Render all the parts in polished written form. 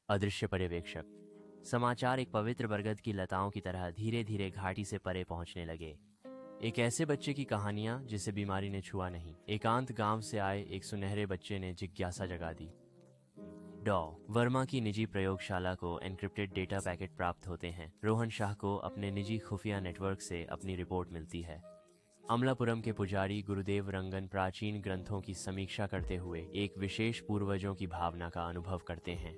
अदृश्य पर्यवेक्षक। समाचार एक पवित्र बरगद की लताओं की तरह धीरे धीरे घाटी से परे पहुंचने लगे। एक ऐसे बच्चे की कहानियां जिसे बीमारी ने छुआ नहीं। एकांत गांव से आए एक सुनहरे बच्चे ने जिज्ञासा जगा दी। डॉ वर्मा की निजी प्रयोगशाला को एन्क्रिप्टेड डेटा पैकेट प्राप्त होते हैं। रोहन शाह को अपने निजी खुफिया नेटवर्क से अपनी रिपोर्ट मिलती है। अमलापुरम के पुजारी गुरुदेव रंगन प्राचीन ग्रंथों की समीक्षा करते हुए एक विशेष पूर्वजों की भावना का अनुभव करते हैं।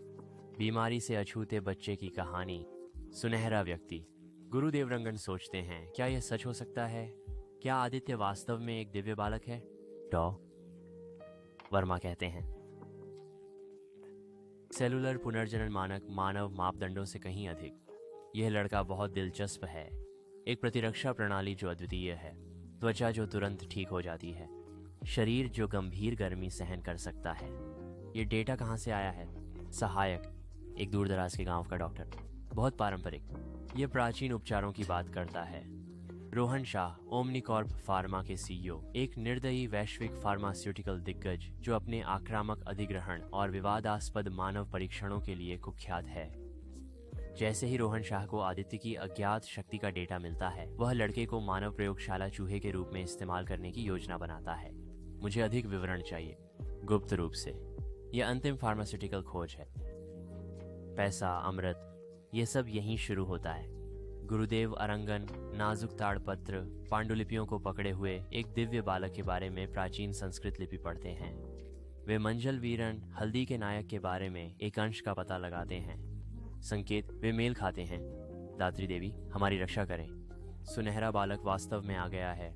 बीमारी से अछूते बच्चे की कहानी। सुनहरा व्यक्ति। गुरुदेव रंगन सोचते हैं, क्या यह सच हो सकता है? क्या आदित्य वास्तव में एक दिव्य बालक है? डॉ वर्मा कहते हैं, सेलुलर पुनर्जनन मानक मानव मापदंडों से कहीं अधिक। यह लड़का बहुत दिलचस्प है। एक प्रतिरक्षा प्रणाली जो अद्वितीय है, त्वचा जो तुरंत ठीक हो जाती है, शरीर जो गंभीर गर्मी सहन कर सकता है। ये डेटा कहाँ से आया है? सहायक, एक दूरदराज के गांव का डॉक्टर, बहुत पारंपरिक। ये प्राचीन उपचारों की बात करता है। रोहन शाह, ओमनिकॉर्प फार्मा के सीईओ, एक निर्दयी वैश्विक फार्मास्यूटिकल दिग्गज जो अपने आक्रामक अधिग्रहण और विवादास्पद मानव परीक्षणों के लिए कुख्यात है। जैसे ही रोहन शाह को आदित्य की अज्ञात शक्ति का डेटा मिलता है, वह लड़के को मानव प्रयोगशाला चूहे के रूप में इस्तेमाल करने की योजना बनाता है। मुझे अधिक विवरण चाहिए, गुप्त रूप से। यह अंतिम फार्मास्यूटिकल खोज है। पैसा, अमृत, ये सब यहीं शुरू होता है। गुरुदेव अरंगन नाजुक ताड़पत्र पांडुलिपियों को पकड़े हुए एक दिव्य बालक के बारे में प्राचीन संस्कृत लिपि पढ़ते हैं। वे मंजल वीरन हल्दी के नायक के बारे में एक अंश का पता लगाते हैं। संकेत वे मेल खाते हैं। दात्री देवी हमारी रक्षा करें। सुनहरा बालक वास्तव में आ गया है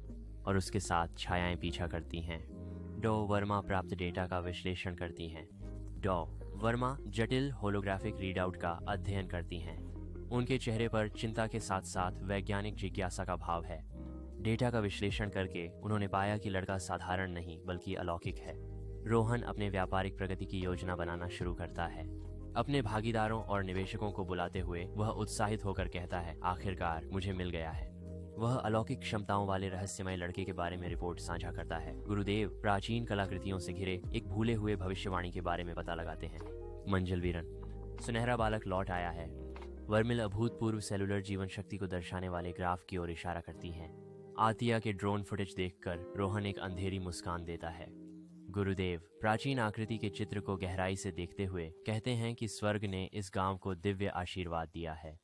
और उसके साथ छायाएं पीछा करती हैं। डॉ वर्मा प्राप्त डेटा का विश्लेषण करती हैं। डॉ वर्मा जटिल होलोग्राफिक रीडआउट का अध्ययन करती हैं। उनके चेहरे पर चिंता के साथ साथ वैज्ञानिक जिज्ञासा का भाव है। डेटा का विश्लेषण करके उन्होंने पाया कि लड़का साधारण नहीं बल्कि अलौकिक है। रोहन अपने व्यापारिक प्रगति की योजना बनाना शुरू करता है। अपने भागीदारों और निवेशकों को बुलाते हुए वह उत्साहित होकर कहता है, आखिरकार मुझे मिल गया है। वह अलौकिक क्षमताओं वाले रहस्यमय लड़के के बारे में रिपोर्ट साझा करता है। गुरुदेव प्राचीन कलाकृतियों से घिरे एक भूले हुए भविष्यवाणी के बारे में पता लगाते हैं। मंजल वीरन, सुनहरा बालक लौट आया है। वर्मिल अभूतपूर्व सेलुलर जीवन शक्ति को दर्शाने वाले ग्राफ की ओर इशारा करती हैं। आतिया के ड्रोन फुटेज देखकर रोहन एक अंधेरी मुस्कान देता है। गुरुदेव प्राचीन आकृति के चित्र को गहराई से देखते हुए कहते हैं कि स्वर्ग ने इस गांव को दिव्य आशीर्वाद दिया है।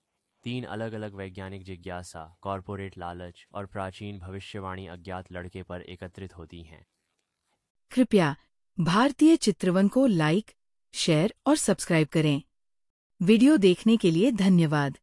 3 अलग अलग वैज्ञानिक जिज्ञासा, कॉरपोरेट लालच और प्राचीन भविष्यवाणी अज्ञात लड़के पर एकत्रित होती हैं। कृपया भारतीय चित्रवन को लाइक, शेयर और सब्सक्राइब करें। वीडियो देखने के लिए धन्यवाद।